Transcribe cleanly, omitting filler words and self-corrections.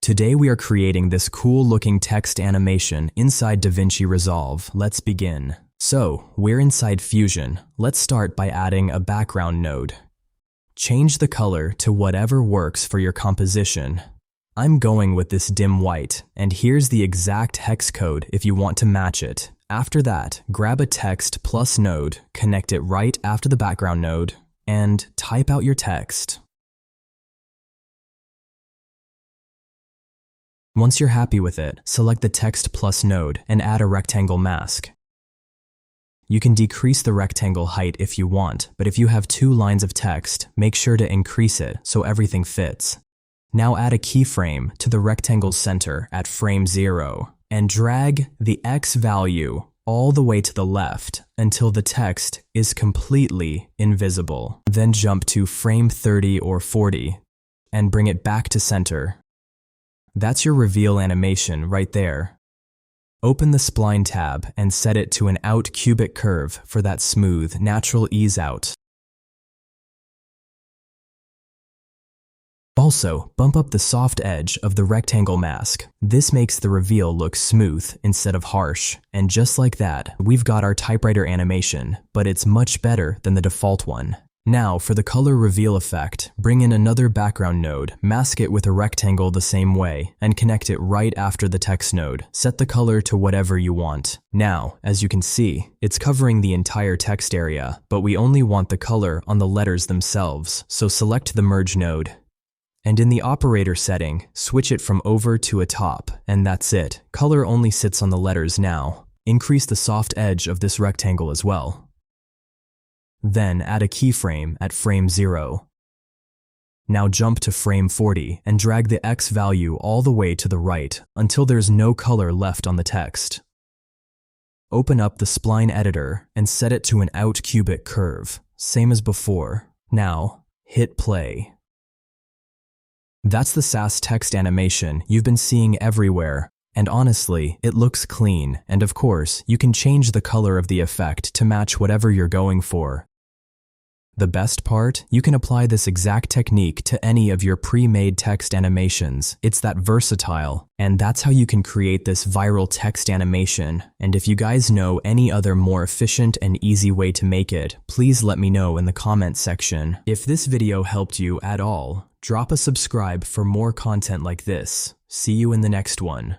Today we are creating this cool looking text animation inside DaVinci Resolve. Let's begin. So, we're inside Fusion. Let's start by adding a background node. Change the color to whatever works for your composition. I'm going with this dim white, and here's the exact hex code if you want to match it. After that, grab a text plus node, connect it right after the background node, and type out your text. Once you're happy with it, select the text plus node and add a rectangle mask. You can decrease the rectangle height if you want, but if you have 2 lines of text, make sure to increase it so everything fits. Now add a keyframe to the rectangle's center at frame 0 and drag the X value all the way to the left until the text is completely invisible. Then jump to frame 30 or 40 and bring it back to center. That's your reveal animation right there. Open the spline tab and set it to an out cubic curve for that smooth, natural ease out. Also, bump up the soft edge of the rectangle mask. This makes the reveal look smooth instead of harsh. And just like that, we've got our typewriter animation, but it's much better than the default one. Now, for the color reveal effect, bring in another background node, mask it with a rectangle the same way, and connect it right after the text node. Set the color to whatever you want. Now, as you can see, it's covering the entire text area, but we only want the color on the letters themselves, so select the merge node. And in the operator setting, switch it from over to a top, and that's it. Color only sits on the letters now. Increase the soft edge of this rectangle as well. Then add a keyframe at frame 0. Now jump to frame 40 and drag the X value all the way to the right until there's no color left on the text. Open up the spline editor and set it to an out cubic curve, same as before. Now, hit play. That's the SaaS text animation you've been seeing everywhere, and honestly, it looks clean, and of course, you can change the color of the effect to match whatever you're going for. The best part? You can apply this exact technique to any of your pre-made text animations. It's that versatile, and that's how you can create this viral text animation. And if you guys know any other more efficient and easy way to make it, please let me know in the comments section. If this video helped you at all, drop a subscribe for more content like this. See you in the next one.